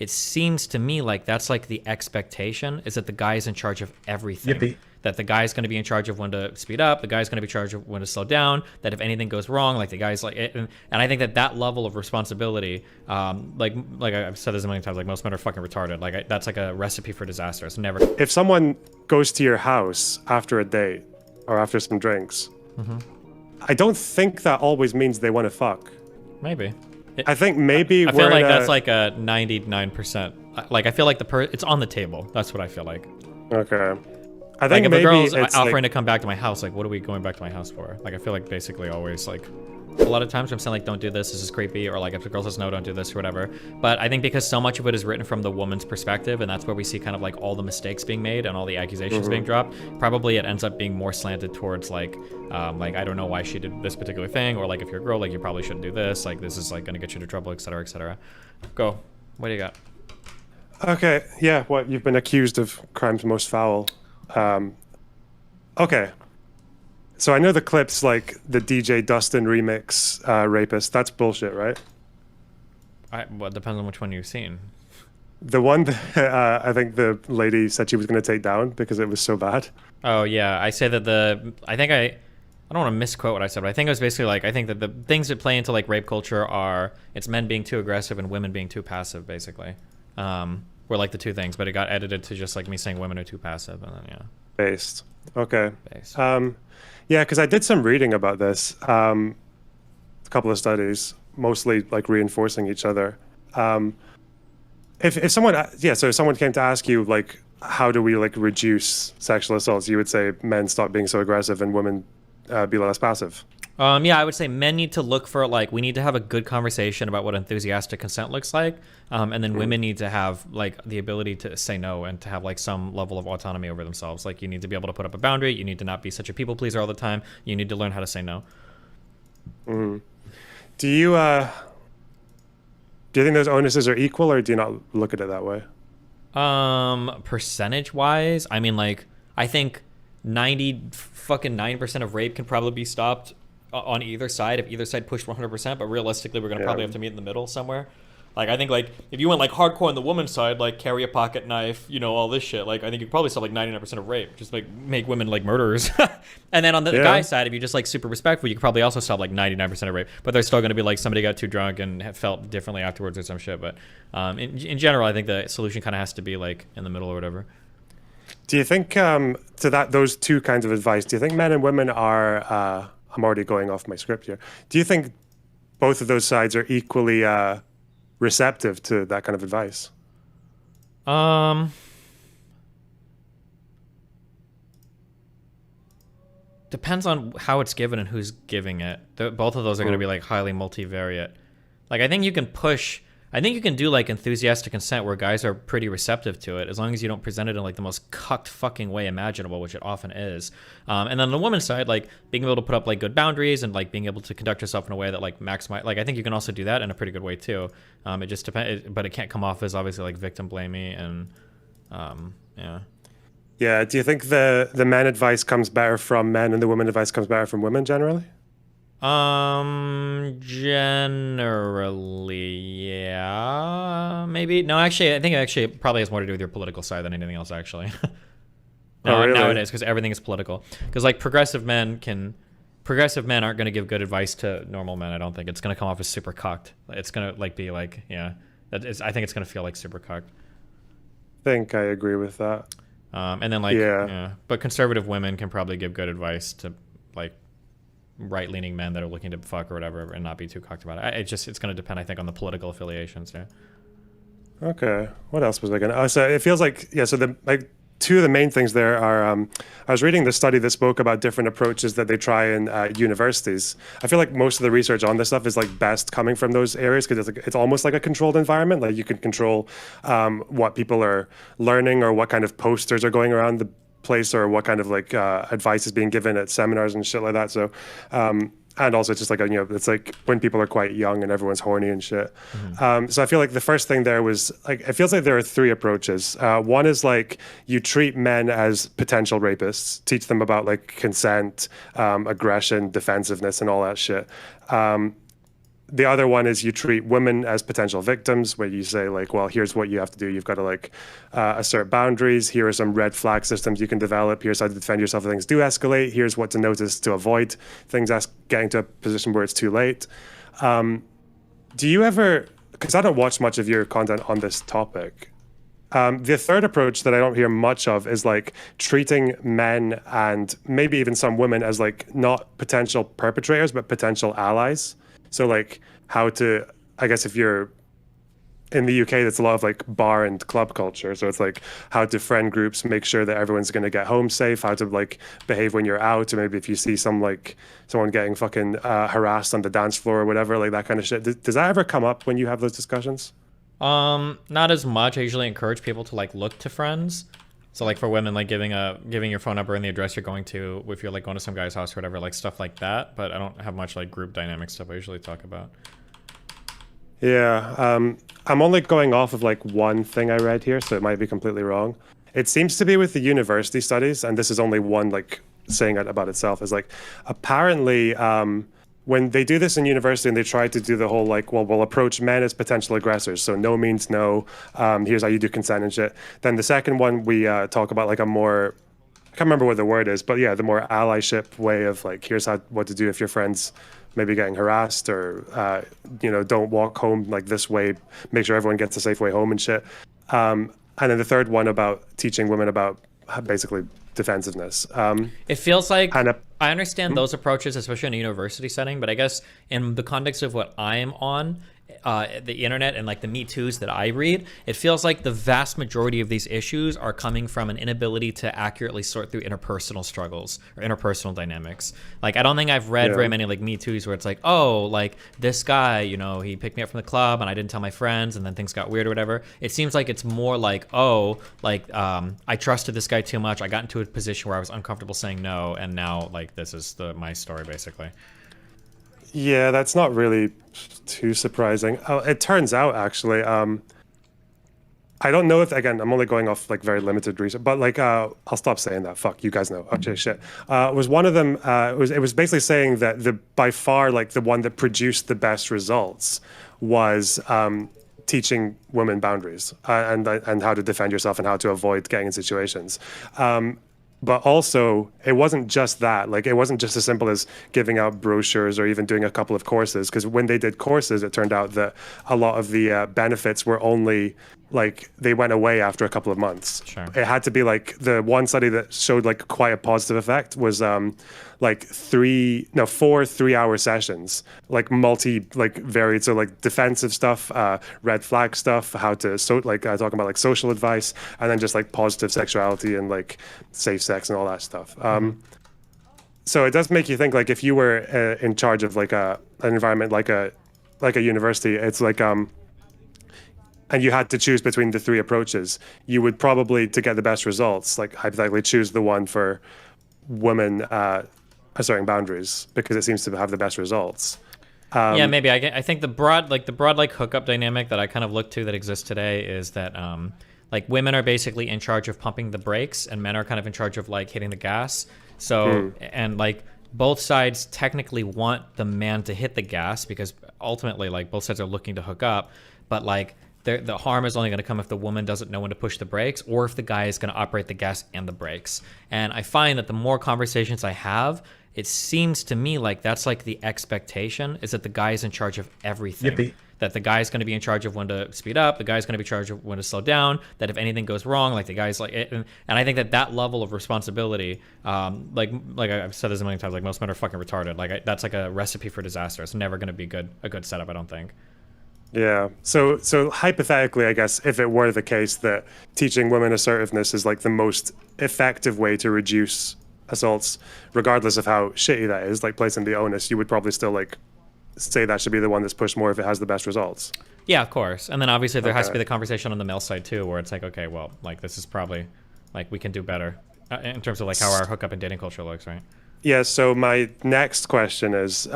it seems to me like that's like the expectation is that the guy is in charge of everything. Yippee. That the guy's going to be in charge of when to speed up, the guy's going to be in charge of when to slow down, that if anything goes wrong, like the guy's like, and I think that level of responsibility, like I've said this a million times, like most men are fucking retarded. Like that's like a recipe for disaster. It's never. If someone goes to your house after a date or after some drinks, I don't think that always means they want to fuck. Maybe. I think maybe I feel like that's like a 99%. Like I feel like it's on the table. That's what I feel like. Okay. I Like think if a maybe girl's it's offering like, to come back to my house, like what are we going back to my house for? Like I feel like basically always like a lot of times I'm saying like don't do this is creepy, or like if the girl says no, don't do this or whatever. But I think because so much of it is written from the woman's perspective, and that's where we see kind of like all the mistakes being made and all the accusations being dropped, probably it ends up being more slanted towards like I don't know why she did this particular thing, or like if you're a girl, like you probably shouldn't do this, like this is like gonna get you into trouble, etc., etc. Go. What do you got? okay, yeah, what, you've been accused of crimes most foul. Okay. So I know the clips like the DJ Dustin remix rapist. That's bullshit, right? Well, it depends on which one you've seen. The one that I think the lady said she was going to take down because it was so bad. Oh yeah, I say that I don't want to misquote what I said, but I think it was basically like I think that the things that play into like rape culture are it's men being too aggressive and women being too passive, basically. Were like the two things, but it got edited to just like me saying women are too passive, and then yeah. Based. Okay. Based. Yeah, because I did some reading about this. A couple of studies, mostly like reinforcing each other. If someone, yeah, so if someone came to ask you like, how do we like reduce sexual assaults? You would say men stop being so aggressive and women be less passive. Yeah, I would say men need to look for like we need to have a good conversation about what enthusiastic consent looks like, and then women need to have like the ability to say no and to have like some level of autonomy over themselves. Like you need to be able to put up a boundary. You need to not be such a people pleaser all the time. You need to learn how to say no. Do you think those onuses are equal, or do you not look at it that way? Percentage wise, I mean like I think 99% of rape can probably be stopped on either side if either side pushed 100%, but realistically we're gonna probably have to meet in the middle somewhere. Like I think like if you went like hardcore on the woman's side, like carry a pocket knife, you know, all this shit, like I think you could probably stop like 99% of rape, just like make women like murderers. And then on the guy's side, if you're just like super respectful, you could probably also stop like 99% of rape, but there's still gonna be like somebody got too drunk and felt differently afterwards or some shit. But in general, I think the solution kind of has to be like in the middle or whatever. Do you think to those two kinds of advice, do you think men and women are I'm already going off my script here. Do you think both of those sides are equally receptive to that kind of advice? Depends on how it's given and who's giving it. Both of those are going to be like highly multivariate. Like I think you can do like enthusiastic consent where guys are pretty receptive to it, as long as you don't present it in like the most cucked fucking way imaginable, which it often is. And then on the woman's side, like being able to put up like good boundaries and like being able to conduct yourself in a way that like maximize, like I think you can also do that in a pretty good way too. It just depends, but it can't come off as obviously like victim blamey and yeah. Yeah. Do you think the men advice comes better from men and the women advice comes better from women generally? Generally, yeah, maybe. No, actually, I think actually it probably has more to do with your political side than anything else, actually. No, really? Nowadays, because everything is political. Because like progressive men aren't going to give good advice to normal men. I don't think it's going to come off as super cocked. It's going to like be like, yeah, I think it's going to feel like super cocked. I think I agree with that. And then like, yeah, but conservative women can probably give good advice to like right-leaning men that are looking to fuck or whatever and not be too cocked about it. It's going to depend, I think, on the political affiliations. Yeah. Okay. What else was I going to... so it feels like... Yeah, so the like two of the main things there are... I was reading the study that spoke about different approaches that they try in universities. I feel like most of the research on this stuff is like best coming from those areas because it's almost like a controlled environment. Like you can control what people are learning or what kind of posters are going around the place or what kind of like advice is being given at seminars and shit like that. So and also it's just like it's like when people are quite young and everyone's horny and shit. So I feel like the first thing there was like it feels like there are three approaches. One is like you treat men as potential rapists, teach them about like consent, aggression, defensiveness, and all that shit. the other one is you treat women as potential victims, where you say like, well, here's what you have to do. You've got to like assert boundaries. Here are some red flag systems you can develop. Here's how to defend yourself if things do escalate. Here's what to notice to avoid things getting to a position where it's too late. Do you ever, because I don't watch much of your content on this topic, the third approach that I don't hear much of is like treating men and maybe even some women as like not potential perpetrators, but potential allies. So like how to, I guess if you're in the UK, that's a lot of like bar and club culture. So it's like how to friend groups, make sure that everyone's going to get home safe, how to like behave when you're out, or maybe if you see someone getting fucking harassed on the dance floor or whatever, like that kind of shit. Does that ever come up when you have those discussions? Not as much. I usually encourage people to like look to friends. So like for women, like giving your phone number and the address you're going to if you're like going to some guy's house or whatever, like stuff like that. But I don't have much like group dynamic stuff I usually talk about. Yeah, I'm only going off of like one thing I read here, so it might be completely wrong. It seems to be with the university studies, and this is only one like saying it about itself, is like apparently when they do this in university and they try to do the whole like, well, we'll approach men as potential aggressors, so no means no, here's how you do consent and shit. Then the second one we talk about like a more, I can't remember what the word is, but yeah, the more allyship way of like, here's what to do if your friend's maybe getting harassed, or don't walk home like this way, make sure everyone gets a safe way home and shit. And then the third one about teaching women about basically defensiveness. It feels like I understand those approaches, especially in a university setting, but I guess in the context of what I'm on, the internet and like the Me Too's that I read, it feels like the vast majority of these issues are coming from an inability to accurately sort through interpersonal struggles or interpersonal dynamics. Like, I don't think I've read very many like Me Too's where it's like, oh, like this guy, he picked me up from the club and I didn't tell my friends and then things got weird or whatever. It seems like it's more like, oh, like I trusted this guy too much. I got into a position where I was uncomfortable saying no, and now like this is my story basically. Yeah, that's not really too surprising. It turns out, actually, I don't know if, again, I'm only going off like very limited research, but like, I'll stop saying that. Fuck, you guys know. Okay, shit. Was one of them, it was basically saying that by far, like the one that produced the best results was teaching women boundaries and how to defend yourself and how to avoid getting in situations. But also, it wasn't just that. Like, it wasn't just as simple as giving out brochures or even doing a couple of courses. Because when they did courses, it turned out that a lot of the benefits were only, like, they went away after a couple of months. Sure. It had to be, like, the one study that showed, like, quite a positive effect was, like, 4 3-hour sessions. Like, varied. So, like, defensive stuff, red flag stuff, how to, talking about, like, social advice, and then just, like, positive sexuality and, like, safe sex and all that stuff. So it does make you think, like, if you were in charge of, like, an environment like a university, it's like, and you had to choose between the three approaches, you would probably, to get the best results, like hypothetically choose the one for women asserting boundaries because it seems to have the best results. Yeah, maybe. I think the broad hookup dynamic that I kind of look to that exists today is that like women are basically in charge of pumping the brakes and men are kind of in charge of like hitting the gas. So and like both sides technically want the man to hit the gas because ultimately like both sides are looking to hook up, but like the harm is only going to come if the woman doesn't know when to push the brakes or if the guy is going to operate the gas and the brakes. And I find that the more conversations I have, it seems to me like that's like the expectation is that the guy is in charge of everything. Yippee. That the guy's going to be in charge of when to speed up, the guy's going to be in charge of when to slow down, that if anything goes wrong, like the guy's like, and I think that level of responsibility, like I've said this a million times, like most men are fucking retarded. Like that's like a recipe for disaster. It's never going to be a good setup, I don't think. Yeah. So hypothetically, I guess if it were the case that teaching women assertiveness is like the most effective way to reduce assaults, regardless of how shitty that is, like placing the onus, you would probably still like say that should be the one that's pushed more if it has the best results. Yeah, of course. And then obviously there has to be the conversation on the male side too, where it's like, okay, well, like this is probably like we can do better in terms of like how our hookup and dating culture looks, right? Yeah. So my next question is,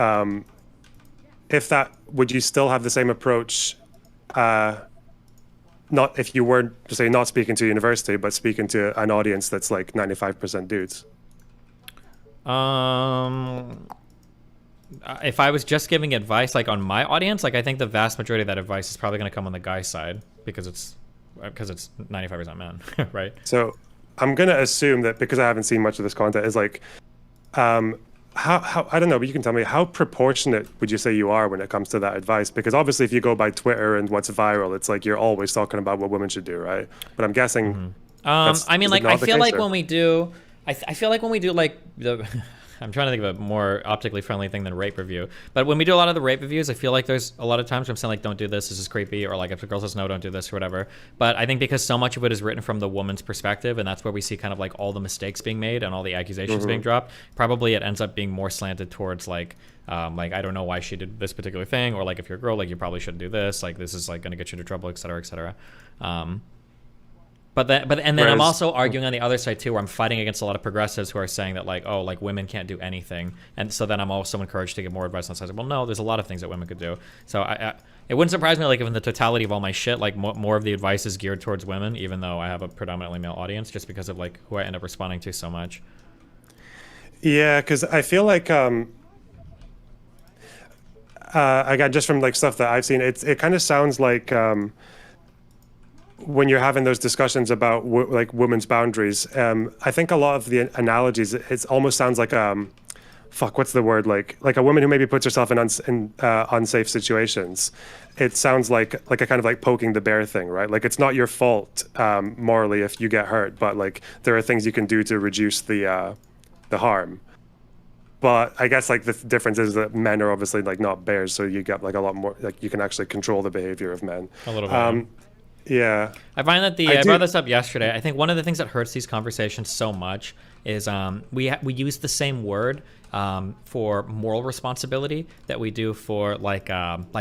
would you still have the same approach? Not if you were to say not speaking to university, but speaking to an audience that's like 95% dudes. if I was just giving advice like on my audience, like I think the vast majority of that advice is probably going to come on the guy side because it's 95% men, right? So I'm gonna assume that because I haven't seen much of this content, is like, how I don't know, but you can tell me, how proportionate would you say you are when it comes to that advice? Because obviously, if you go by Twitter and what's viral, it's like you're always talking about what women should do, right? But I'm guessing. I mean, is it like not I the feel case, like or- when we do, I feel like when we do like the. I'm trying to think of a more optically friendly thing than rape review. But when we do a lot of the rape reviews, I feel like there's a lot of times where I'm saying like, don't do this is creepy, or like if a girl says no, don't do this or whatever. But I think because so much of it is written from the woman's perspective, and that's where we see kind of like all the mistakes being made and all the accusations being dropped, probably it ends up being more slanted towards like I don't know why she did this particular thing, or like if you're a girl, like you probably shouldn't do this, like this is like going to get you into trouble, et cetera, et cetera. But then I'm also arguing on the other side too, where I'm fighting against a lot of progressives who are saying that like, oh, like women can't do anything, and so then I'm also encouraged to give more advice on the side. Well, no, there's a lot of things that women could do. So it wouldn't surprise me like if in the totality of all my shit, like more of the advice is geared towards women, even though I have a predominantly male audience, just because of like who I end up responding to so much. Yeah, because I feel like again, just from like stuff that I've seen, it kind of sounds like when you're having those discussions about like women's boundaries, I think a lot of the analogies, it almost sounds like fuck, what's the word? Like a woman who maybe puts herself in unsafe situations. It sounds like a kind of like poking the bear thing, right? Like it's not your fault morally if you get hurt, but like there are things you can do to reduce the harm. But I guess like the difference is that men are obviously like not bears, so you get like a lot more, like you can actually control the behavior of men. A little bit. Yeah. I find that I brought this up yesterday. I think one of the things that hurts these conversations so much is we use the same word for moral responsibility that we do for like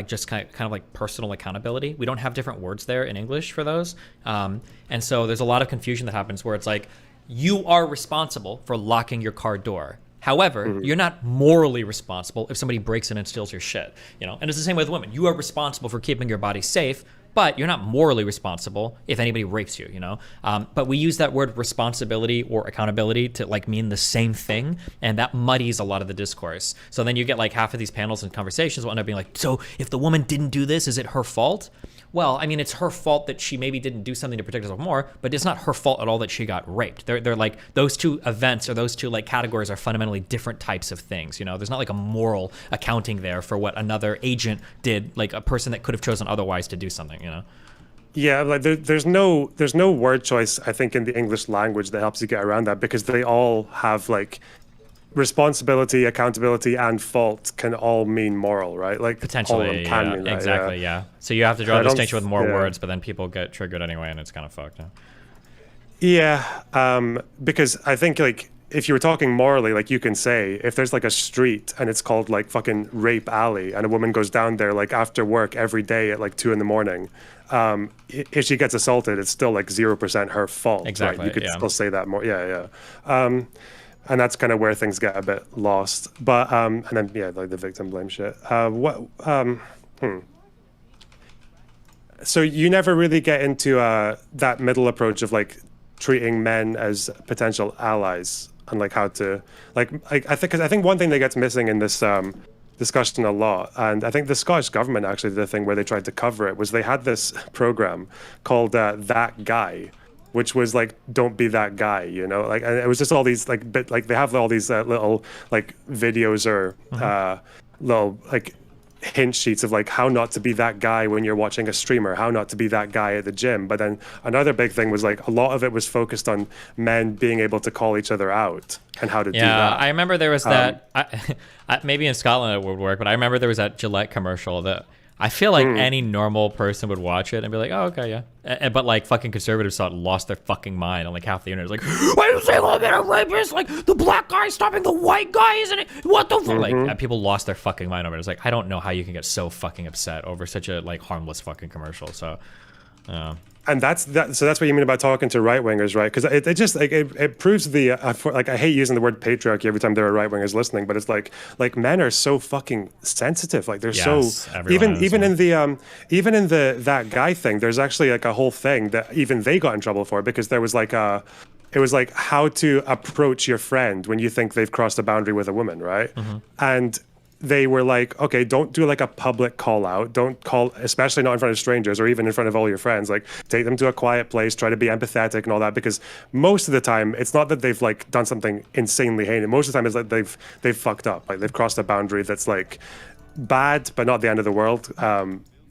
just kind of like personal accountability. We don't have different words there in English for those, and so there's a lot of confusion that happens where it's like you are responsible for locking your car door. However, you're not morally responsible if somebody breaks in and steals your shit, you know. And it's the same with women. You are responsible for keeping your body safe, but you're not morally responsible if anybody rapes you, you know? But we use that word responsibility or accountability to like mean the same thing, and that muddies a lot of the discourse. So then you get like half of these panels and conversations will end up being like, so if the woman didn't do this, is it her fault? Well, I mean, it's her fault that she maybe didn't do something to protect herself more, but it's not her fault at all that she got raped. They're like, those two events or those two like categories are fundamentally different types of things, you know? There's not like a moral accounting there for what another agent did, like a person that could have chosen otherwise to do something, you know? Yeah, like there's no word choice, I think, in the English language that helps you get around that, because they all have like responsibility, accountability, and fault can all mean moral, right? Like Potentially, all of them can mean that, exactly, yeah. So you have to draw a distinction with more words, but then people get triggered anyway, and it's kind of fucked. Yeah, because I think like if you were talking morally, like you can say if there's like a street and it's called like fucking Rape Alley, and a woman goes down there like after work every day at like 2 a.m, if she gets assaulted, it's still like 0% her fault. Exactly, right? You could yeah. still say that more. Yeah. And that's kind of where things get a bit lost. But and then like the victim blame shit. So you never really get into that middle approach of like treating men as potential allies, and like how to I think one thing that gets missing in this discussion a lot, and I think the Scottish government actually did a thing where they tried to cover it, was they had this program called That Guy, which was like, don't be that guy, you know, like, and it was just all these like they have all these little like videos or little like hint sheets of like how not to be that guy when you're watching a streamer, how not to be that guy at the gym. But then another big thing was like a lot of it was focused on men being able to call each other out and how to do that. Yeah, I remember there was that, maybe in Scotland it would work, but I remember there was that Gillette commercial that I feel like any normal person would watch it and be like, oh, okay, yeah. But like fucking conservatives saw it and lost their fucking mind. And like half the internet was like, why are you saying all men are rapists? Like the black guy stopping the white guy, isn't it? What the fuck? Like people lost their fucking mind over it. It's like, I don't know how you can get so fucking upset over such a like harmless fucking commercial. So, And that's what you mean about talking to right wingers, right? Because it just like it proves the like, I hate using the word patriarchy every time there are right wingers listening, but it's like men are so fucking sensitive. Like they're so even in the That Guy thing, there's actually like a whole thing that even they got in trouble for, because there was like it was like how to approach your friend when you think they've crossed a boundary with a woman, right? And they were like, okay, don't do like a public call out. Don't call, especially not in front of strangers or even in front of all your friends. Like, take them to a quiet place, try to be empathetic and all that. Because most of the time, it's not that they've like done something insanely heinous. Most of the time, it's like they've fucked up. Like, they've crossed a boundary that's like bad, but not the end of the world.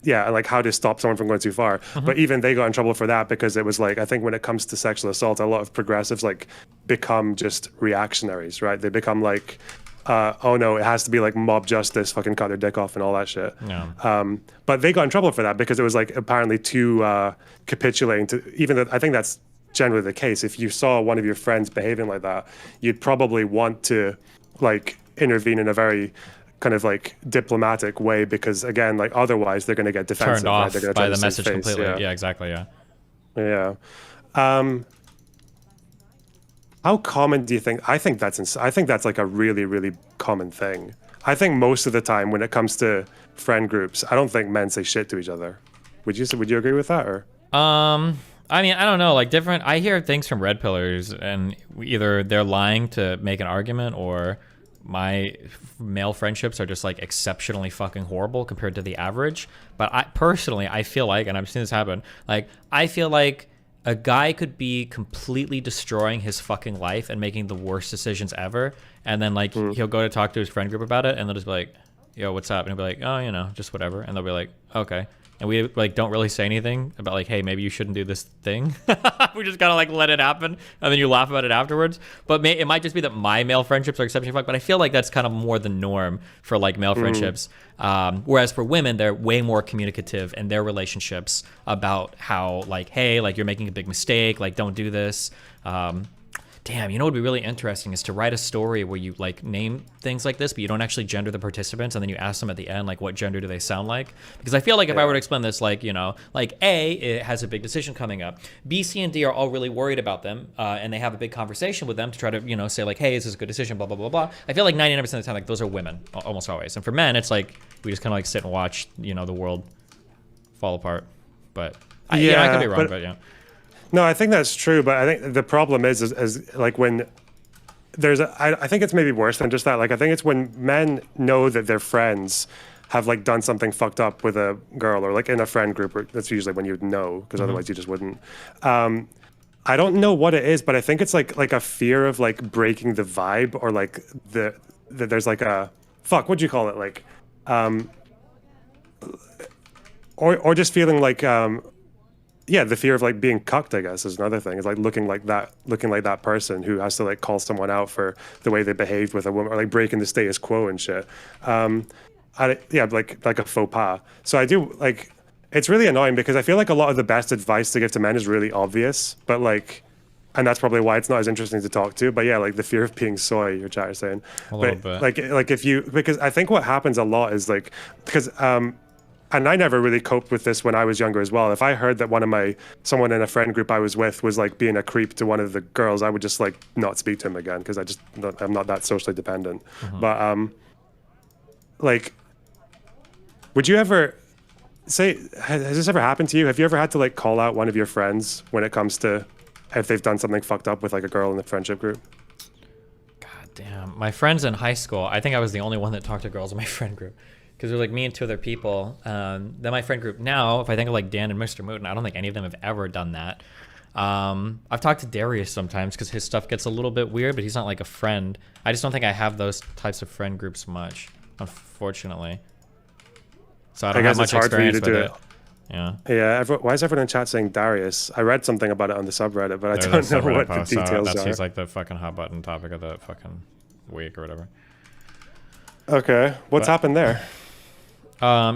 Yeah, like how to stop someone from going too far. But even they got in trouble for that because it was like, I think when it comes to sexual assault, a lot of progressives like become just reactionaries, right? They become like, oh no, it has to be like mob justice, fucking cut their dick off and all that shit. Yeah. But they got in trouble for that because it was like apparently too capitulating to, even though I think that's generally the case. If you saw one of your friends behaving like that, you'd probably want to like intervene in a very kind of like diplomatic way, because again, like otherwise they're going to get defensive. Turned off They're gonna by try the to message save face. completely. Yeah, exactly. Yeah. Yeah. How common do you think? I think that's like a really, really common thing. I think most of the time when it comes to friend groups, I don't think men say shit to each other. Would you agree with that, or? I mean, I don't know. Like, different. I hear things from red pillars, and either they're lying to make an argument, or my male friendships are just like exceptionally fucking horrible compared to the average. But I personally, I feel like, and I've seen this happen, like I feel like a guy could be completely destroying his fucking life and making the worst decisions ever, and then like he'll go to talk to his friend group about it, and they'll just be like, yo, what's up? And he'll be like, oh, you know, just whatever. And they'll be like, okay. And we like don't really say anything about like, hey, maybe you shouldn't do this thing. We just gotta like let it happen, and then you laugh about it afterwards. But it might just be that my male friendships are exceptionally fucked. But I feel like that's kind of more the norm for like male friendships. Whereas for women, they're way more communicative in their relationships about how like, hey, like you're making a big mistake, like don't do this. Damn, you know what would be really interesting is to write a story where you like name things like this, but you don't actually gender the participants, and then you ask them at the end, like, what gender do they sound like? Because I feel like if I were to explain this, like, you know, like A, it has a big decision coming up. B, C, and D are all really worried about them, and they have a big conversation with them to try to, you know, say like, hey, is this a good decision, blah, blah, blah, blah. I feel like 99% of the time, like, those are women, almost always. And for men, it's like, we just kind of like sit and watch, you know, the world fall apart. But, I could be wrong, but yeah. No, I think that's true, but I think the problem is like when there's I think it's maybe worse than just that. Like, I think it's when men know that their friends have like done something fucked up with a girl, or like in a friend group, or that's usually when you'd know, because otherwise you just wouldn't. I don't know what it is, but I think it's like a fear of like breaking the vibe, or like there's like a what do you call it, like or just feeling like yeah, the fear of like being cucked, I guess, is another thing. It's like looking like that person who has to like call someone out for the way they behaved with a woman, or like breaking the status quo and shit. Yeah, like a faux pas. So I do like, it's really annoying because I feel like a lot of the best advice to give to men is really obvious, but like, and that's probably why it's not as interesting to talk to. But yeah, like the fear of being soy, your chat is saying. A little bit. Like if you, because I think what happens a lot is like, because and I never really coped with this when I was younger as well. If I heard that someone in a friend group I was with was like being a creep to one of the girls, I would just like not speak to him again, because I'm not that socially dependent. But like, would you ever say, has this ever happened to you? Have you ever had to like call out one of your friends when it comes to if they've done something fucked up with like a girl in the friendship group? God damn. My friends in high school, I think I was the only one that talked to girls in my friend group. Because it was like me and two other people. Then my friend group now, if I think of like Dan and Mr. Mooten, I don't think any of them have ever done that. I've talked to Darius sometimes because his stuff gets a little bit weird, but he's not like a friend. I just don't think I have those types of friend groups much, unfortunately. So I don't have much experience with it. Yeah. Yeah. Why is everyone in chat saying Darius? I read something about it on the subreddit, but I don't know what the details are. He's like the fucking hot button topic of the fucking week or whatever. Okay. What's happened there?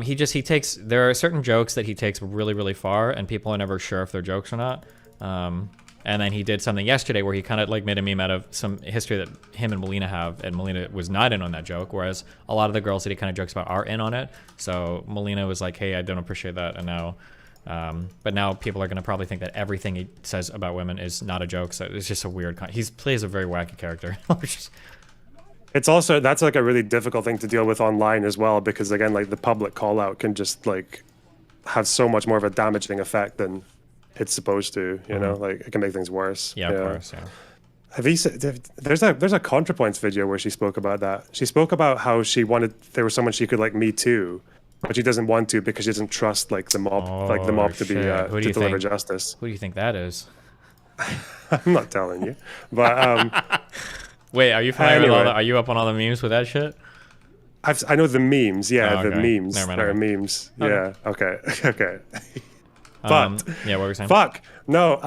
He takes, there are certain jokes that he takes really, really far, and people are never sure if they're jokes or not. And then he did something yesterday where he kind of like made a meme out of some history that him and Melina have, and Melina was not in on that joke, whereas a lot of the girls that he kind of jokes about are in on it. So Melina was like, hey, I don't appreciate that, and now, but now people are going to probably think that everything he says about women is not a joke, so it's just a weird, he plays a very wacky character. It's also, that's like a really difficult thing to deal with online as well, because again, like the public call out can just like have so much more of a damaging effect than it's supposed to, you know, like it can make things worse. Yeah, of course, Have you there's a ContraPoints video where she spoke about that. She spoke about how she wanted there was someone she could like me too, but she doesn't want to because she doesn't trust like the mob to be Who do to you deliver think? justice. Who do you think that is? I'm not telling you, but Wait, are you familiar with all anyway. the, are you up on all the memes with that shit? I know the memes. Yeah, Oh, the okay. memes. Never mind, There are never mind. memes. Okay. Yeah. Okay. Okay. But Yeah, what were we saying? fuck no.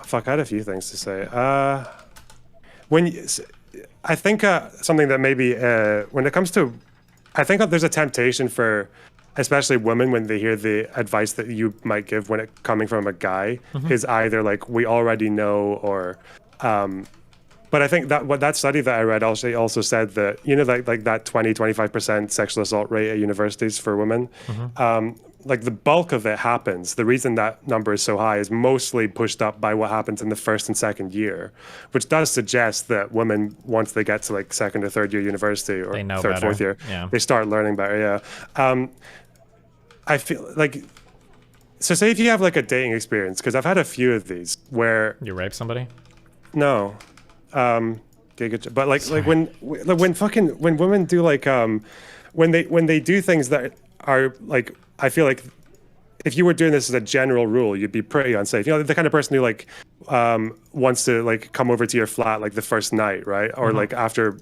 Fuck. I had a few things to say. When you, I think something that maybe when it comes to, I think there's a temptation for, especially women when they hear the advice that you might give when it coming from a guy is either like we already know or. But I think that what that study that I read also said that like that 20-25% sexual assault rate at universities for women, like the bulk of it happens. The reason that number is so high is mostly pushed up by what happens in the first and second year, which does suggest that women once they get to like second or third year university or They know third better. fourth year, Yeah. they start learning better. Yeah, I feel like so. Say if you have like a dating experience, because I've had a few of these where You rape somebody? no. Okay, good. But like when women do like when they do things that are like I feel like if you were doing this as a general rule, you'd be pretty unsafe. You know, the kind of person who like wants to like come over to your flat like the first night, right? Or like after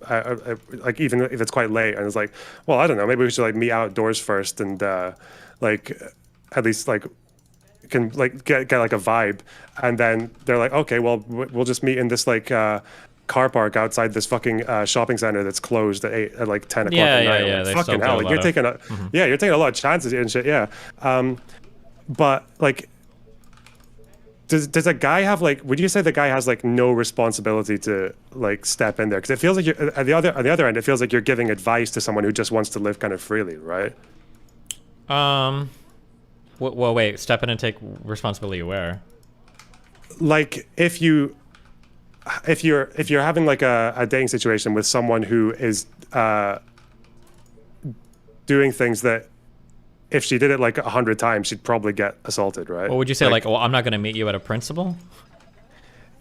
like even if it's quite late and it's like, well, I don't know, maybe we should like meet outdoors first and like at least like can like get like a vibe, and then they're like, okay, well we'll just meet in this like car park outside this fucking shopping center that's closed at like 10 o'clock at night. Yeah. Like, They fucking still hell, do a like, you're lot taking a you're taking a lot of chances and shit. Yeah, but like. Does a guy have like? Would you say the guy has like no responsibility to like step in there? Because it feels like you're at the other end. It feels like you're giving advice to someone who just wants to live kind of freely, right? Well, wait. Step in and take responsibility where? Like if you're having like a dating situation with someone who is doing things that if she did it like 100 times, she'd probably get assaulted, right? What would you say? Like, well, I'm not going to meet you at a principal?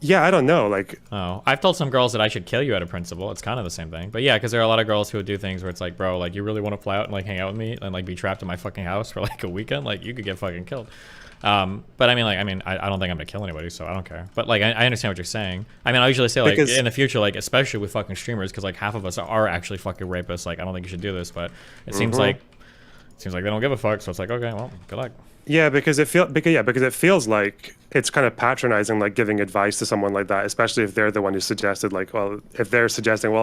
Yeah, I don't know. Like, Oh, I've told some girls that I should kill you at a principal. It's kind of the same thing. But yeah, because there are a lot of girls who would do things where it's like, bro, like, you really want to fly out and like hang out with me and like be trapped in my fucking house for like a weekend? Like, you could get fucking killed. But I mean, like, I don't think I'm gonna kill anybody, so I don't care. But like, I understand what you're saying. I mean, I usually say like Because- in the future, like especially with fucking streamers, because like half of us are actually fucking rapists. Like, I don't think you should do this, but it seems like they don't give a fuck. So it's like, okay, well, good luck. yeah, because it feels like it's kind of patronizing, like giving advice to someone like that, especially if they're the one who suggested, like, well, if they're suggesting, well,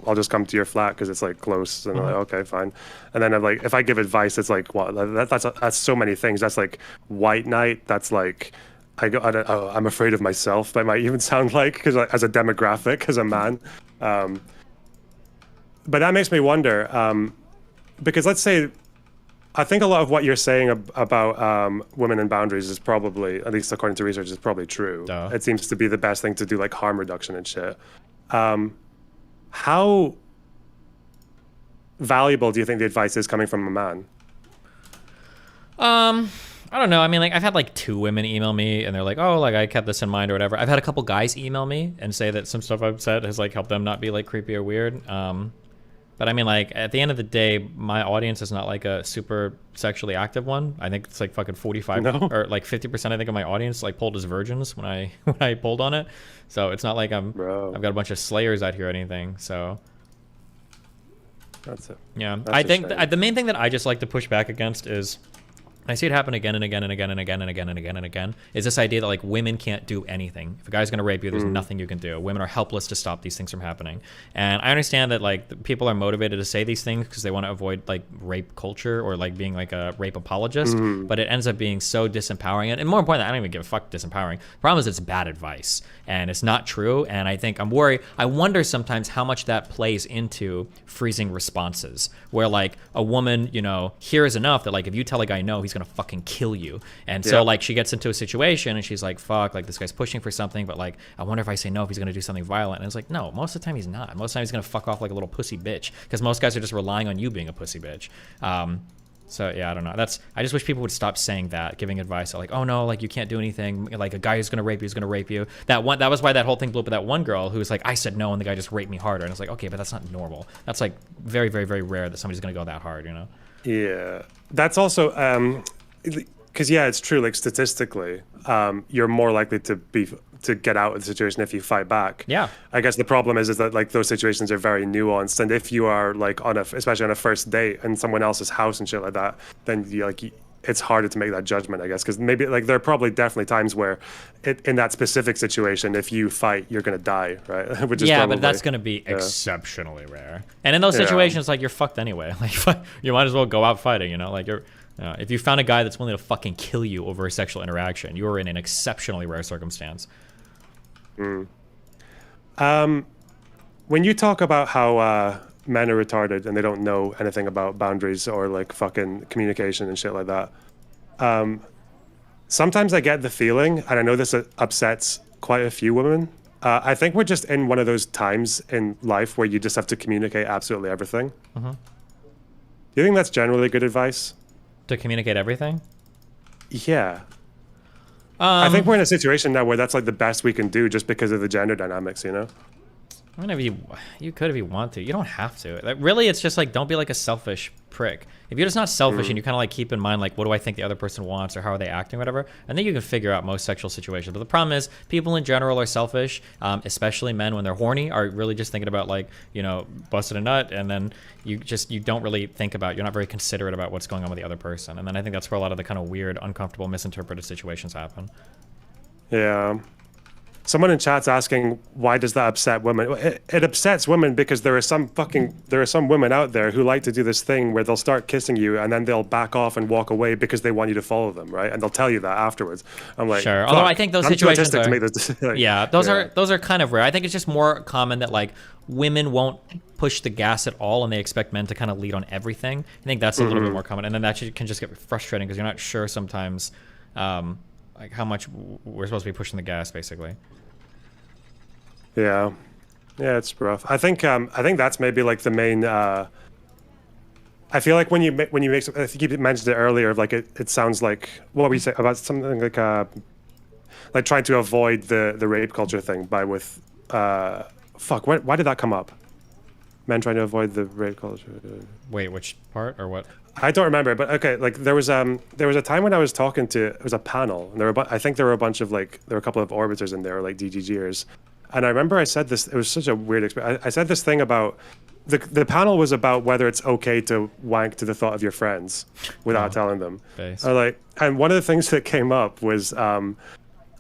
I'll just come to your flat because it's like close, and I'm like, okay, fine. And then I'm like, if I give advice, it's like, well, that's so many things. That's like white knight. That's like, I'm afraid of myself. That might even sound like because as a demographic, as a man. But that makes me wonder, because let's say. I think a lot of what you're saying about women and boundaries is probably, at least according to research, is probably true. Duh. It seems to be the best thing to do, like harm reduction and shit. How valuable do you think the advice is coming from a man? I don't know. I mean, like, I've had like 2 women email me and they're like, oh, like I kept this in mind or whatever. I've had a couple guys email me and say that some stuff I've said has like helped them not be like creepy or weird. But I mean, like, at the end of the day, my audience is not like a super sexually active one. I think it's like fucking 45 No. or like 50%, I think, of my audience like pulled as virgins when I pulled on it. So it's not like Bro. I've got a bunch of slayers out here or anything. So That's it. yeah, That's I a think shame. the main thing that I just like to push back against is I see it happen again and again and again and again and again and again and again, is this idea that like women can't do anything. If a guy's gonna rape you, there's nothing you can do. Women are helpless to stop these things from happening. And I understand that like people are motivated to say these things because they want to avoid like rape culture or like being like a rape apologist, but it ends up being so disempowering. And more importantly, I don't even give a fuck disempowering. The problem is it's bad advice and it's not true. And I think I'm worried. I wonder sometimes how much that plays into freezing responses where like a woman, you know, hears enough that like if you tell a guy no, he's gonna fucking kill you. And so like she gets into a situation and she's like, fuck, like this guy's pushing for something, but like I wonder if I say no if he's gonna do something violent. And it's like, no, most of the time he's not. Most of the time he's gonna fuck off like a little pussy bitch because most guys are just relying on you being a pussy bitch. So yeah, I don't know. I just wish people would stop saying that, giving advice like, oh no, like you can't do anything. Like a guy who's gonna rape you is gonna rape you. That was why that whole thing blew up with that one girl who was like, I said no, and the guy just raped me harder. And it's like, okay, but that's not normal. That's like very, very, very rare that somebody's gonna go that hard, you know? Yeah, that's also because yeah, it's true. Like statistically, you're more likely to get out of the situation if you fight back. Yeah. I guess the problem is that like those situations are very nuanced, and if you are like especially on a first date in someone else's house and shit like that, then it's harder to make that judgment, I guess, because maybe like there are probably definitely times where in that specific situation, if you fight, you're gonna die, right? Which is yeah, probably, but that's gonna be exceptionally rare. And in those situations, like you're fucked anyway. Like you might as well go out fighting, you know? Like if you found a guy that's willing to fucking kill you over a sexual interaction, you are in an exceptionally rare circumstance. When you talk about how men are retarded and they don't know anything about boundaries or like fucking communication and shit like that, sometimes I get the feeling, and I know this upsets quite a few women, I think we're just in one of those times in life where you just have to communicate absolutely everything. Do you think that's generally good advice? To communicate everything? Yeah. I think we're in a situation now where that's like the best we can do just because of the gender dynamics, you know? I mean, you could if you want to. You don't have to. Like, really, it's just like, don't be like a selfish prick. If you're just not selfish and you kind of like keep in mind like, what do I think the other person wants or how are they acting, whatever, I think you can figure out most sexual situations. But the problem is people in general are selfish, especially men when they're horny are really just thinking about like, you know, busting a nut, and then you don't really think about, you're not very considerate about what's going on with the other person. And then I think that's where a lot of the kind of weird, uncomfortable, misinterpreted situations happen. Yeah. Someone in chat's asking, why does that upset women? It upsets women because there are some women out there who like to do this thing where they'll start kissing you and then they'll back off and walk away because they want you to follow them, right? And they'll tell you that afterwards. I'm like, sure. Although I think those situations are, to make this, like, yeah, those are kind of rare. I think it's just more common that like women won't push the gas at all and they expect men to kind of lead on everything. I think that's a little bit more common, and then that can just get frustrating because you're not sure sometimes like how much we're supposed to be pushing the gas, basically. Yeah, it's rough. I think that's maybe like the main. I feel like when you make, I think you mentioned it earlier. Like it sounds like what we say about something like trying to avoid the rape culture thing by with fuck. Why did that come up? Men trying to avoid the rape culture. Wait, which part or what? I don't remember, but okay. Like there was a time when I was talking to, it was a panel, and I think there were a bunch of like, there were a couple of orbiters in there, like DGGers. And I remember I said this, it was such a weird experience. I said this thing about, the panel was about whether it's okay to wank to the thought of your friends without telling them. And one of the things that came up was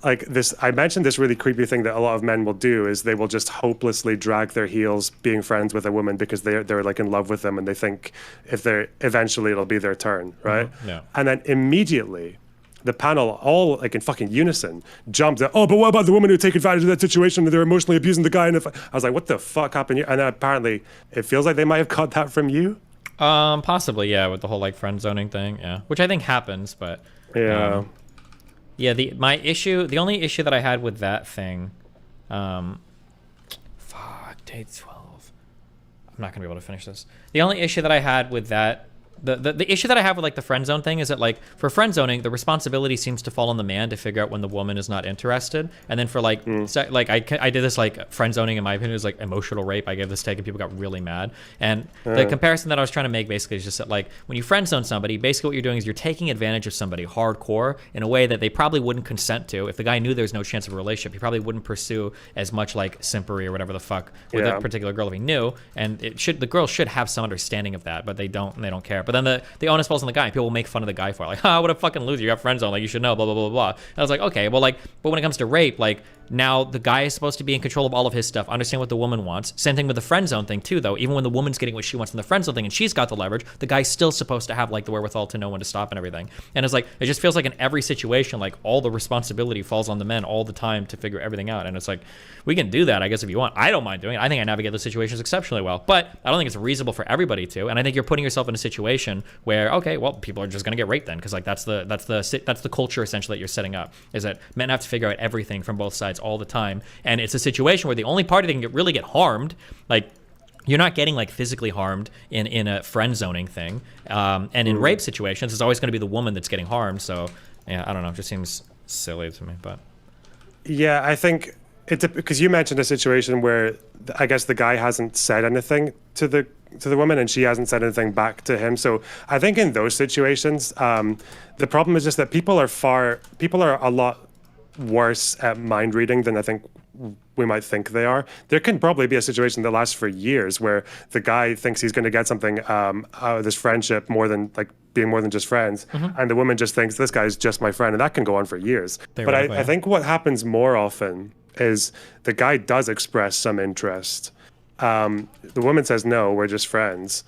like this, I mentioned this really creepy thing that a lot of men will do is they will just hopelessly drag their heels being friends with a woman because they're like in love with them and they think eventually it'll be their turn, right? Yeah. And then immediately, the panel, all like in fucking unison, jumped at, oh, but what about the woman who take advantage of that situation and they're emotionally abusing the guy? And I was like, what the fuck happened here? And then apparently it feels like they might have got that from you. Possibly, yeah, with the whole like friend zoning thing, yeah, which I think happens, but yeah, the only issue that I had with that thing, day 12. I'm not gonna be able to finish this. The only issue that I had with that. The issue that I have with like the friend zone thing is that like for friend zoning, the responsibility seems to fall on the man to figure out when the woman is not interested, and then for like I did this like friend zoning in my opinion is like emotional rape. I gave this take and people got really mad. And the comparison that I was trying to make basically is just that like when you friend zone somebody, basically what you're doing is you're taking advantage of somebody hardcore in a way that they probably wouldn't consent to. If the guy knew there's no chance of a relationship, he probably wouldn't pursue as much like simpery or whatever the fuck with that particular girl if he knew. And the girl should have some understanding of that, but they don't, and they don't care. But then the onus falls on the guy. People will make fun of the guy for it. Like, what a fucking loser. You got friend zone. Like, you should know, blah, blah, blah, blah. And I was like, okay, well, like, but when it comes to rape, like, now the guy is supposed to be in control of all of his stuff, understand what the woman wants. Same thing with the friend zone thing, too, though. Even when the woman's getting what she wants from the friend zone thing and she's got the leverage, the guy's still supposed to have, like, the wherewithal to know when to stop and everything. And it's like, it just feels like in every situation, like, all the responsibility falls on the men all the time to figure everything out. And it's like, we can do that, I guess, if you want. I don't mind doing it. I think I navigate those situations exceptionally well. But I don't think it's reasonable for everybody to. And I think you're putting yourself in a situation where, okay, well, people are just going to get raped then. Because, like, that's the culture, essentially, that you're setting up. Is that men have to figure out everything from both sides all the time. And it's a situation where the only party that can really get harmed, like, You're not getting like physically harmed in a friend zoning thing, and in rape situations, it's always going to be the woman that's getting harmed. So yeah, I don't know. It just seems silly to me, but Yeah, I think because you mentioned a situation where I guess the guy hasn't said anything to the woman and she hasn't said anything back to him. So I think in those situations, the problem is just that people are a lot worse at mind reading than I think we might think they are. There can probably be a situation that lasts for years where the guy thinks he's going to get something out of this friendship more than like being more than just friends, and the woman just thinks this guy's just my friend, and that can go on for years. But I think what happens more often is the guy does express some interest. The woman says no, we're just friends.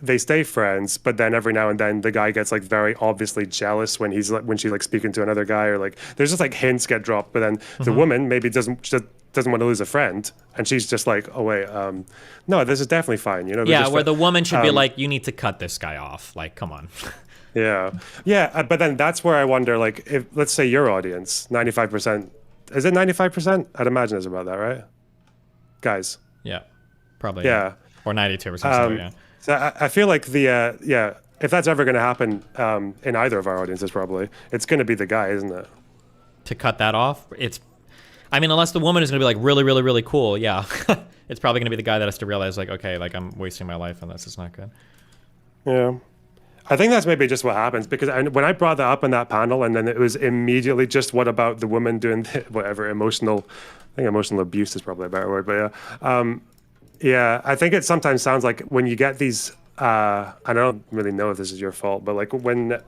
They stay friends, but then every now and then the guy gets like very obviously jealous when she's like speaking to another guy, or like there's just like hints get dropped, but then the woman maybe doesn't want to lose a friend, and she's just like, oh wait, no, this is definitely fine, you know. Yeah, where the woman should be like, you need to cut this guy off, like, come on. yeah, but then that's where I wonder, like, if let's say your audience 95%, is it 95%? I'd imagine it's about that, right, guys? Yeah, probably. Yeah, or 92%. So, yeah. So I feel like if that's ever going to happen in either of our audiences, probably it's going to be the guy, isn't it? To cut that off, I mean, unless the woman is going to be like really, really, really cool, yeah, it's probably going to be the guy that has to realize like, okay, like I'm wasting my life on this. It's not good. Yeah, I think that's maybe just what happens, because when I brought that up in that panel, and then it was immediately just, what about the woman doing whatever emotional? I think emotional abuse is probably a better word, but yeah. Yeah, I think it sometimes sounds like when you get these, I don't really know if this is your fault, but like when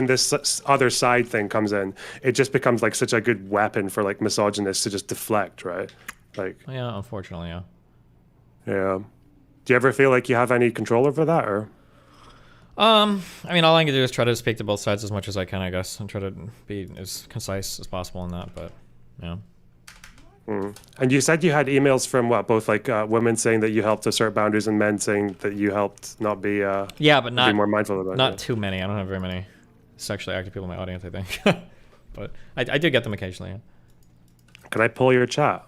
this other side thing comes in, it just becomes like such a good weapon for like misogynists to just deflect, right? Like, yeah, unfortunately, yeah. Yeah. Do you ever feel like you have any control over that, or? I mean, all I can do is try to speak to both sides as much as I can, I guess, and try to be as concise as possible in that, but, yeah. And you said you had emails from both like women saying that you helped assert boundaries and men saying that you helped not be but not be more mindful about it. Not too many. I don't have very many sexually active people in my audience, I think. But I do get them occasionally. Yeah. Can I pull your chat?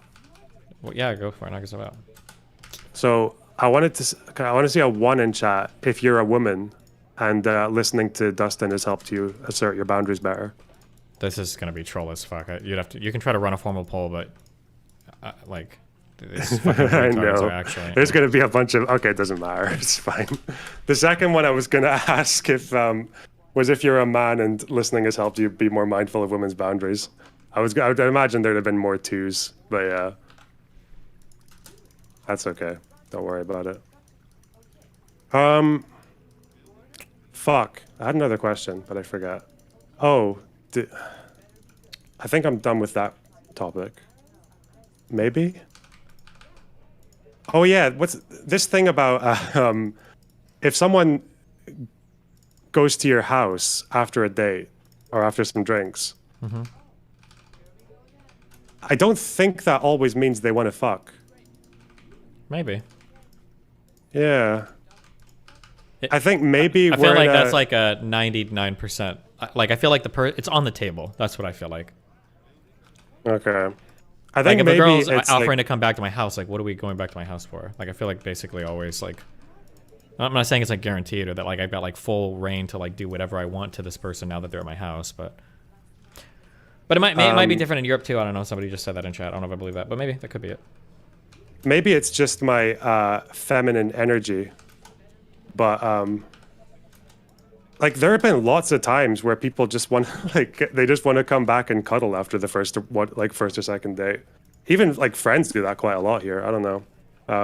Well, yeah, go for it. Knock us out. So I want to see a 1 in chat if you're a woman and listening to Dustin has helped you assert your boundaries better. This is gonna be troll as fuck. You can try to run a formal poll, but like, this fucking I know. Actually, there's going to be a bunch of, okay, it doesn't matter. It's fine. The second one I was going to ask was if you're a man and listening has helped you be more mindful of women's boundaries. I would imagine there'd have been more 2s, but yeah. That's okay. Don't worry about it. Fuck. I had another question, but I forgot. Oh, I think I'm done with that topic. Maybe. Oh yeah, what's this thing about if someone goes to your house after a date or after some drinks? I don't think that always means they want to fuck. Maybe. Yeah. I think maybe I feel like that's like a 99%. Like I feel like it's on the table. That's what I feel like. Okay. I think like if maybe a girl's it's offering like, to come back to my house, like what are we going back to my house for? Like I feel like basically always like, I'm not saying it's like guaranteed or that like I've got like full reign to like do whatever I want to this person now that they're at my house, but it might be different in Europe too. I don't know. Somebody just said that in chat. I don't know if I believe that, but maybe that could be it. Maybe it's just my feminine energy, but like there have been lots of times where people just want they just want to come back and cuddle after the first or second date. Even like friends do that quite a lot here. I don't know.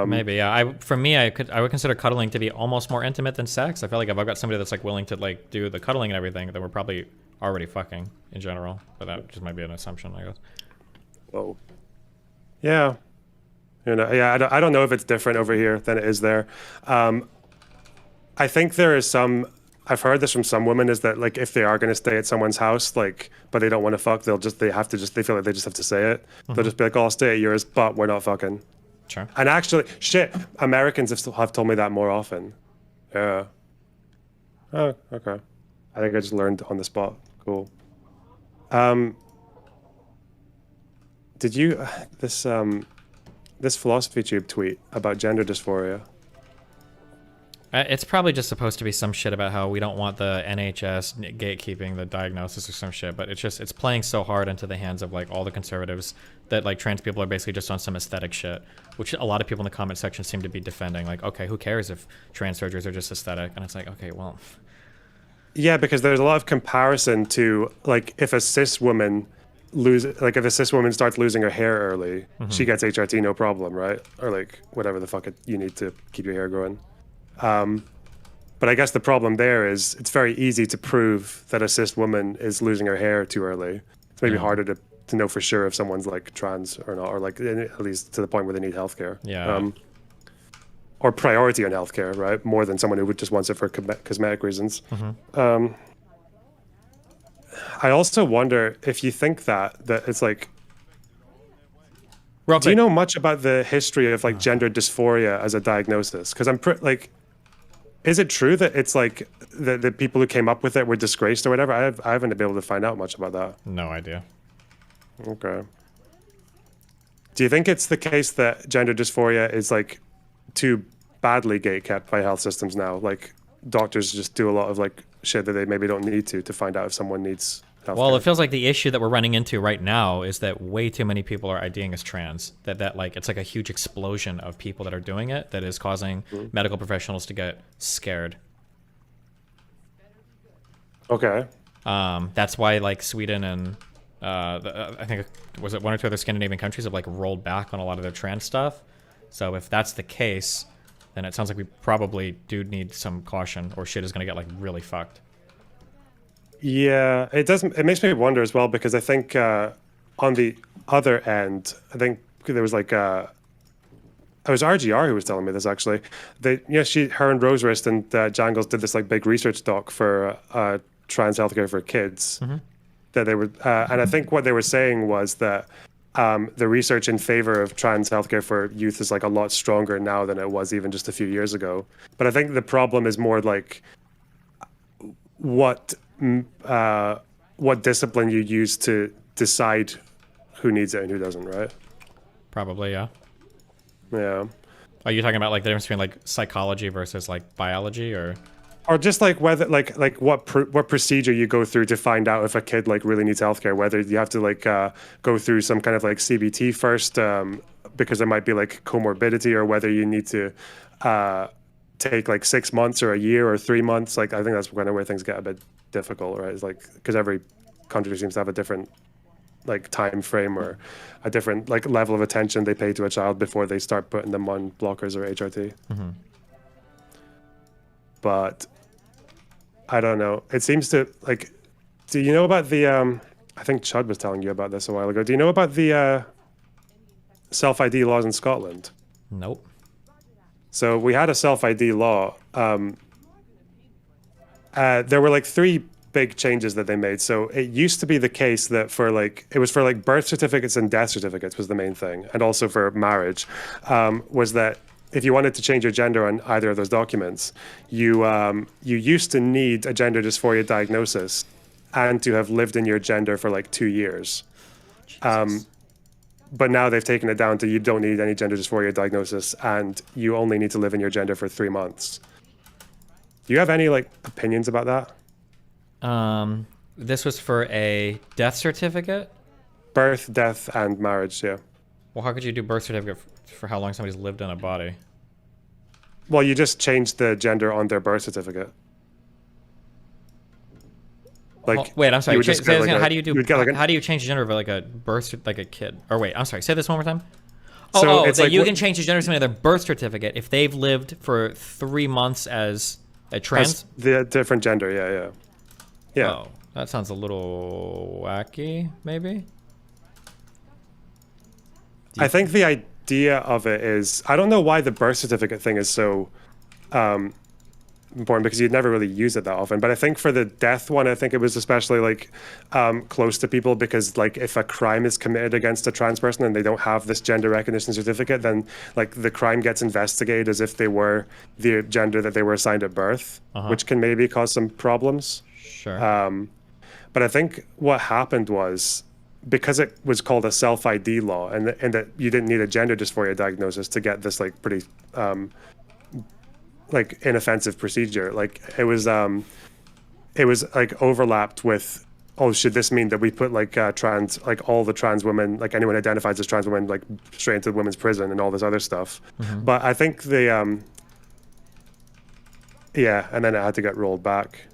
Maybe, yeah. For me, I would consider cuddling to be almost more intimate than sex. I feel like if I've got somebody that's like willing to like do the cuddling and everything, then we're probably already fucking in general. But that just might be an assumption, I guess. Oh. Yeah. You know, yeah. I don't know if it's different over here than it is there. I think there is some. I've heard this from some women, is that like if they are going to stay at someone's house, like, but they don't want to fuck, they feel like they just have to say it. They'll just be like, oh, I'll stay at yours, but we're not fucking. Sure. And actually, shit, Americans have told me that more often. Yeah. Oh, okay. I think I just learned on the spot. Cool. Did you, this philosophy tube tweet about gender dysphoria? It's probably just supposed to be some shit about how we don't want the NHS gatekeeping the diagnosis or some shit, but it's playing so hard into the hands of like all the conservatives that like trans people are basically just on some aesthetic shit, which a lot of people in the comment section seem to be defending. Like, okay, who cares if trans surgeries are just aesthetic? And it's like, okay, well, Yeah, because there's a lot of comparison to like if a cis woman starts losing her hair early, she gets HRT no problem, right? Or like whatever the fuck you need to keep your hair growing. But I guess the problem there is it's very easy to prove that a cis woman is losing her hair too early. It's maybe harder to know for sure if someone's like trans or not, or like at least to the point where they need healthcare. Yeah. Or priority on healthcare, right? More than someone who just wants it for cosmetic reasons. I also wonder if you think that it's like, do you know much about the history of like gender dysphoria as a diagnosis? Because I'm like, is it true that it's like the people who came up with it were disgraced or whatever? I haven't been able to find out much about that. No idea. Okay. Do you think it's the case that gender dysphoria is like too badly gatekept by health systems now? Like doctors just do a lot of like shit that they maybe don't need to find out if someone needs healthcare. Well, it feels like the issue that we're running into right now is that way too many people are IDing as trans. That like it's like a huge explosion of people that are doing it that is causing medical professionals to get scared. Okay. That's why like Sweden and I think was it one or two other Scandinavian countries have like rolled back on a lot of their trans stuff. So if that's the case, then it sounds like we probably do need some caution, or shit is gonna get like really fucked. Yeah, it doesn't. It makes me wonder as well, because I think on the other end, I think there was like it was RGR who was telling me this actually. Her and Rose Wrist and Jangles did this like big research doc for trans healthcare for kids. That they were, and I think what they were saying was that the research in favor of trans healthcare for youth is like a lot stronger now than it was even just a few years ago. But I think the problem is more like what discipline you use to decide who needs it and who doesn't, right? Probably, yeah. Yeah. Are you talking about like the difference between like psychology versus like biology, or just like whether like what procedure you go through to find out if a kid like really needs healthcare? Whether you have to like go through some kind of like CBT first because there might be like comorbidity, or whether you need to take like 6 months or a year or 3 months. Like I think that's kind of where things get a bit difficult, right? It's like because every country seems to have a different like time frame or a different like level of attention they pay to a child before they start putting them on blockers or HRT. But I don't know. It seems to like. Do you know about the? I think Chud was telling you about this a while ago. Do you know about the self-ID laws in Scotland? Nope. So we had a self-ID law. There were like 3 big changes that they made. So it used to be the case that it was for birth certificates and death certificates was the main thing, and also for marriage, was that if you wanted to change your gender on either of those documents, you used to need a gender dysphoria diagnosis and to have lived in your gender for like 2 years. But now they've taken it down to you don't need any gender dysphoria diagnosis and you only need to live in your gender for 3 months. Do you have any like opinions about that? This was for a death certificate? Birth, death, and marriage, yeah. Well, how could you do birth certificate for how long somebody's lived in a body? Well, you just change the gender on their birth certificate. Like, wait, I'm sorry. Say this again. How do you how do you change the gender of like a like a kid? Or wait, I'm sorry. Say this one more time. So that you can change the gender of somebody on their birth certificate if they've lived for 3 months as a trans. As the different gender, yeah. Oh, that sounds a little wacky, maybe. I think the idea of it is, I don't know why the birth certificate thing is so important, because you'd never really use it that often. But I think for the death one, I think it was especially like close to people, because like if a crime is committed against a trans person and they don't have this gender recognition certificate, then like the crime gets investigated as if they were the gender that they were assigned at birth, which can maybe cause some problems. Sure. But I think what happened was because it was called a self-ID law, and that you didn't need a gender dysphoria diagnosis to get this like pretty like inoffensive procedure. Like it was like overlapped with, oh, should this mean that we put like trans, like all the trans women, like anyone identifies as trans women, like straight into the women's prison and all this other stuff. But I think the yeah, and then it had to get rolled back.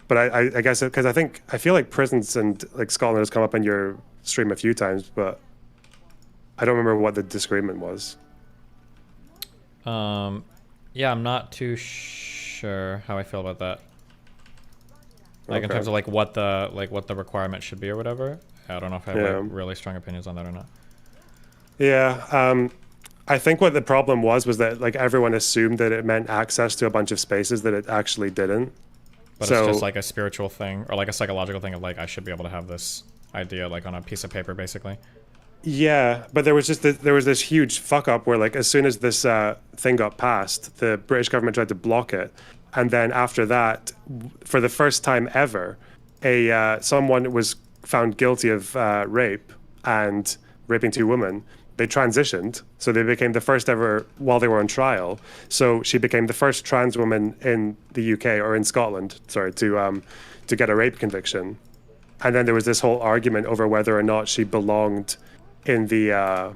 But I guess because I feel like prisons and like Scotland has come up in your stream a few times, but I don't remember what the disagreement was. Yeah, I'm not too sure how I feel about that. Like in terms of like what the requirement should be or whatever. I don't know if I have like, really strong opinions on that or not. Yeah, I think what the problem was that like everyone assumed that it meant access to a bunch of spaces that it actually didn't. But so, it's just like a spiritual thing or like a psychological thing of like I should be able to have this idea like on a piece of paper basically. Yeah, but there was this huge fuck up where like as soon as this thing got passed, the British government tried to block it, and then after that, for the first time ever, someone was found guilty of rape and raping two women. They transitioned, so they became the first ever while they were on trial. So she became the first trans woman in the UK or in Scotland, sorry, to get a rape conviction. And then there was this whole argument over whether or not she belonged in the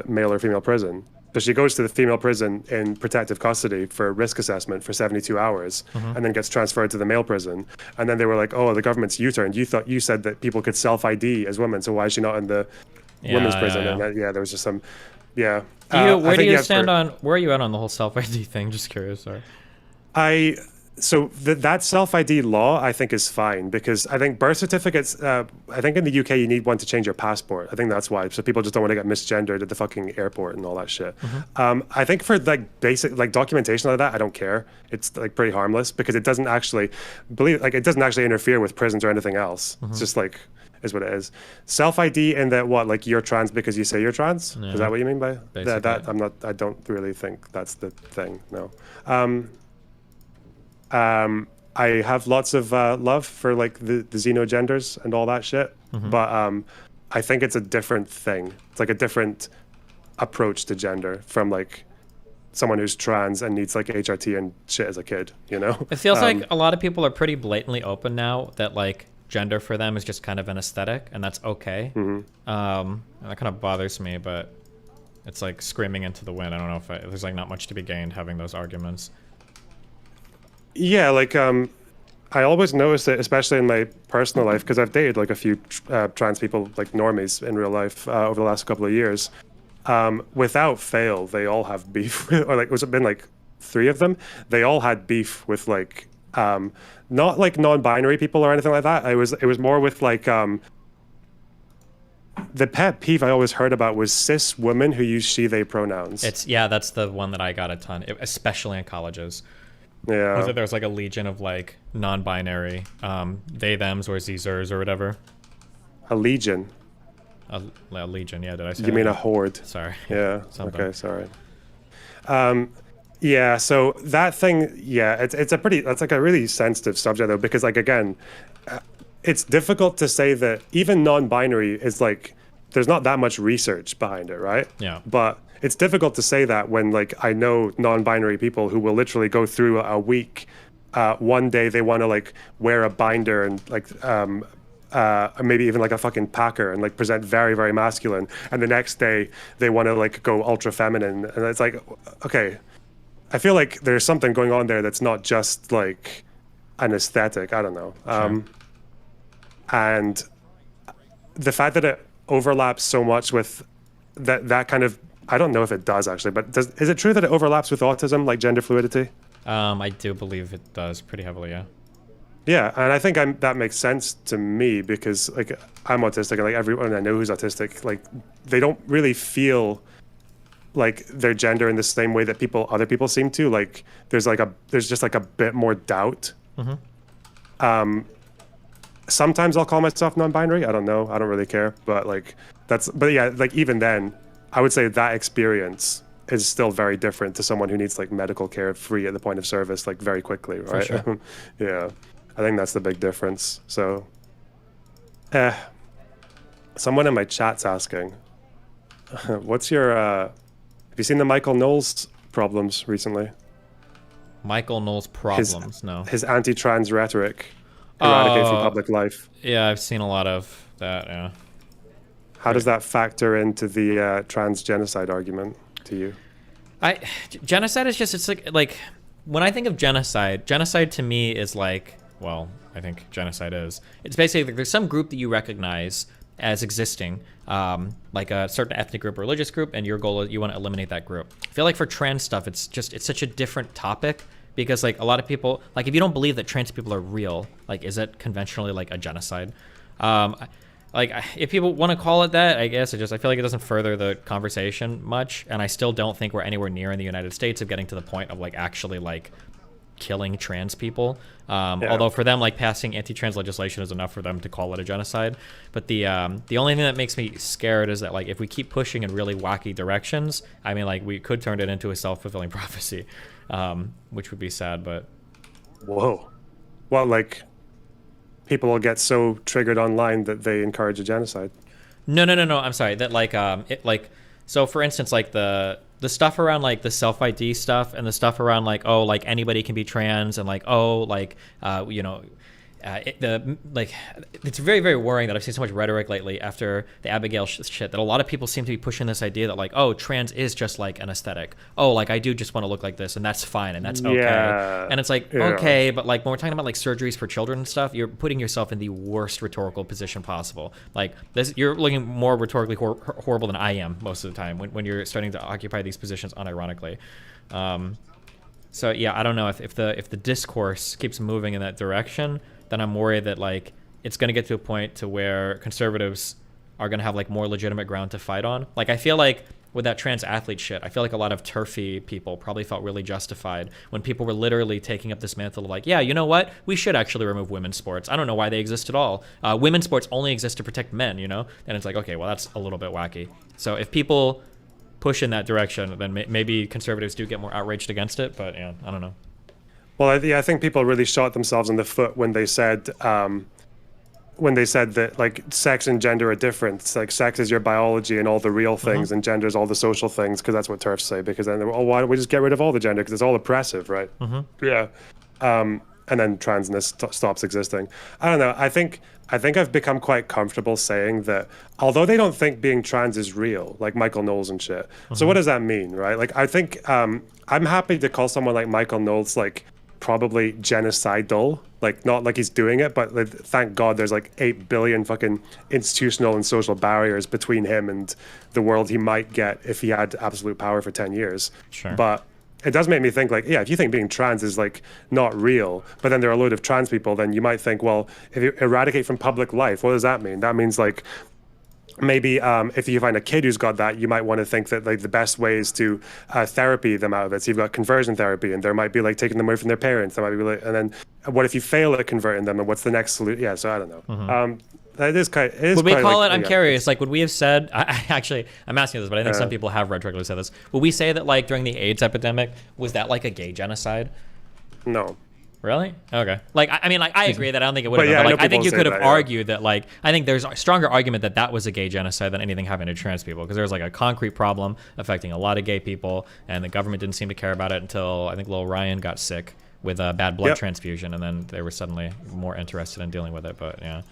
male or female prison. So she goes to the female prison in protective custody for risk assessment for 72 hours, and then gets transferred to the male prison. And then they were like, "Oh, the government's U-turned. You said that people could self-ID as women, so why is she not in the women's prison?" Yeah. And there was just some, yeah. Where do you stand on? Where are you at on the whole self-ID thing? Just curious. Sorry. So that self-ID law, I think, is fine because I think birth certificates, I think in the UK you need one to change your passport. I think that's why. So people just don't want to get misgendered at the fucking airport and all that shit. I think for like basic like documentation like that, I don't care. It's like pretty harmless because it doesn't actually it doesn't actually interfere with prisons or anything else. It's just like is what it is. Self-ID in that what, like you're trans because you say you're trans? Yeah. Is that what you mean by that? I don't really think that's the thing. No. I have lots of love for like the xenogenders and all that shit, but I think it's a different thing. It's like a different approach to gender from like someone who's trans and needs like HRT and shit as a kid, you know? It feels like a lot of people are pretty blatantly open now that like gender for them is just kind of an aesthetic and that's okay. And that kind of bothers me, but it's like screaming into the wind. I don't know if there's like not much to be gained having those arguments. Yeah, like I always notice it, especially in my personal life, because I've dated like a few trans people, like normies in real life over the last couple of years. Without fail, they all have beef, or like it's been like 3 of them. They all had beef with like not like non-binary people or anything like that. It was more with like the pet peeve I always heard about was cis women who use she/they pronouns. That's the one that I got a ton, especially in colleges. Yeah. Was it there's like a legion of like non-binary they thems or zers or whatever? A legion. A legion, yeah, did I say You mean a horde? Sorry. Yeah. Okay, sorry. Yeah, so that thing, yeah, that's like a really sensitive subject though, because like again, it's difficult to say that even non-binary is like there's not that much research behind it, right? Yeah. But it's difficult to say that when like I know non-binary people who will literally go through a week. One day they want to like wear a binder and like maybe even like a fucking packer and like present very, very masculine, and the next day they want to like go ultra feminine, and it's like, okay, I feel like there's something going on there that's not just like an aesthetic. I don't know. Sure. And the fact that it overlaps so much with that kind of, I don't know if it does actually, but is it true that it overlaps with autism, like gender fluidity? I do believe it does pretty heavily, yeah. Yeah, and I think that makes sense to me because like I'm autistic and like everyone I know who's autistic, like they don't really feel like their gender in the same way that other people seem to. Like there's just like a bit more doubt. Sometimes I'll call myself non-binary. I don't know. I don't really care, but yeah, like even then, I would say that experience is still very different to someone who needs like medical care free at the point of service, like very quickly, right? For sure. Yeah, I think that's the big difference. So, Uh, Someone in my chat's asking, what's your, have you seen the Michael Knowles problems recently? Michael Knowles problems, no. His anti-trans rhetoric, eradicate from public life. Yeah, I've seen a lot of that, yeah. How does that factor into the trans genocide argument to you? Genocide is just, it's like when I think of genocide to me is like, well, I think genocide is, it's basically like there's some group that you recognize as existing, like a certain ethnic group or religious group, and your goal is you want to eliminate that group. I feel like for trans stuff, it's such a different topic, because like a lot of people, like if you don't believe that trans people are real, like is it conventionally like a genocide? Like if people want to call it that, I guess I feel like it doesn't further the conversation much, and I still don't think we're anywhere near in the United States of getting to the point of like actually like killing trans people. Although for them, like passing anti-trans legislation is enough for them to call it a genocide. But the only thing that makes me scared is that like if we keep pushing in really wacky directions, I mean like we could turn it into a self-fulfilling prophecy, which would be sad. But whoa, well, like people will get so triggered online that they encourage a genocide. No. I'm sorry. That like so for instance, like the stuff around like the self ID stuff and the stuff around like, oh, like anybody can be trans, and like, oh, like it's very, very worrying that I've seen so much rhetoric lately after the Abigail shit that a lot of people seem to be pushing this idea that like, oh, trans is just like an aesthetic. Oh, like I do just want to look like this, and that's fine, and that's okay. Yeah. And it's like, okay, but like when we're talking about like surgeries for children and stuff, you're putting yourself in the worst rhetorical position possible. Like this, you're looking more rhetorically horrible than I am most of the time when you're starting to occupy these positions unironically. So yeah, I don't know if the discourse keeps moving in that direction, then I'm worried that like it's going to get to a point to where conservatives are going to have like more legitimate ground to fight on. Like I feel like with that trans athlete shit, I feel like a lot of turfy people probably felt really justified when people were literally taking up this mantle of like, yeah, you know what? We should actually remove women's sports. I don't know why they exist at all. Women's sports only exist to protect men, you know? And it's like, okay, well, that's a little bit wacky. So if people push in that direction, then maybe conservatives do get more outraged against it. But yeah, I don't know. Well, I think people really shot themselves in the foot when they said that like sex and gender are different. It's like sex is your biology and all the real things, and gender is all the social things, because that's what TERFs say. Because then, oh, why don't we just get rid of all the gender? Because it's all oppressive, right? Yeah. And then transness stops existing. I don't know. I think I've become quite comfortable saying that, although they don't think being trans is real, like Michael Knowles and shit. So what does that mean, right? Like I think I'm happy to call someone like Michael Knowles like probably genocidal, like not like he's doing it, but like, thank God there's like 8 billion fucking institutional and social barriers between him and the world he might get if he had absolute power for 10 years. Sure. But it does make me think like, yeah, if you think being trans is like not real, but then there are a load of trans people, then you might think, well, if you eradicate from public life, what does that mean? That means like maybe if you find a kid who's got that, you might want to think that like the best way is to therapy them out of it. So you've got conversion therapy, and there might be like taking them away from their parents. There might be like, and then what if you fail at converting them, and what's the next solution? Yeah, so I don't know. That is kind. Would we call it? I'm curious. Like, would we have said? I'm asking this, but I think some people have retroactively said this. Would we say that like during the AIDS epidemic, was that like a gay genocide? No. Really? Okay. Like, I mean, like, I agree that I don't think it would have been, but like, I think you could have argued that, like, I think there's a stronger argument that that was a gay genocide than anything happening to trans people, because there was like a concrete problem affecting a lot of gay people, and the government didn't seem to care about it until I think Lil Ryan got sick with a bad blood transfusion, and then they were suddenly more interested in dealing with it. But yeah.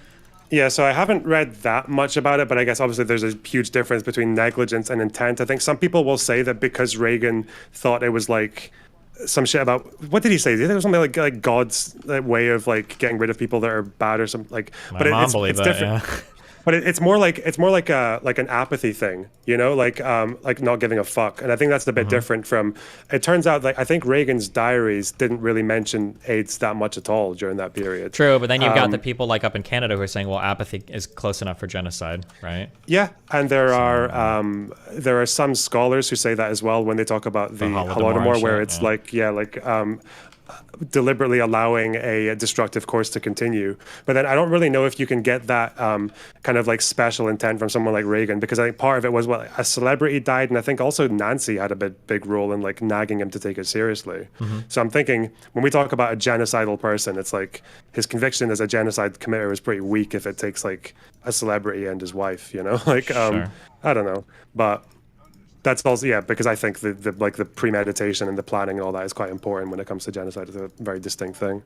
Yeah, so I haven't read that much about it, but I guess obviously there's a huge difference between negligence and intent. I think some people will say that because Reagan thought it was like some shit about, what did he say? Did it was something like God's way of like getting rid of people that are bad or something like. My mom believed that, different. Yeah. But it's more like an apathy thing, you know, like not giving a fuck. And I think that's a bit different from. It turns out like I think Reagan's diaries didn't really mention AIDS that much at all during that period. True, but then you've got the people like up in Canada who are saying, well, apathy is close enough for genocide, right? Yeah, and there are some scholars who say that as well when they talk about the Holodomor, where it's like deliberately allowing a destructive course to continue. But then I don't really know if you can get that kind of like special intent from someone like Reagan, because I think part of it was, well, a celebrity died, and I think also Nancy had a big role in like nagging him to take it seriously. So I'm thinking when we talk about a genocidal person, it's like his conviction as a genocide committer is pretty weak if it takes like a celebrity and his wife, you know, like Sure. I don't know, but. That's also, yeah, because I think the like the premeditation and the planning and all that is quite important when it comes to genocide. It's a very distinct thing.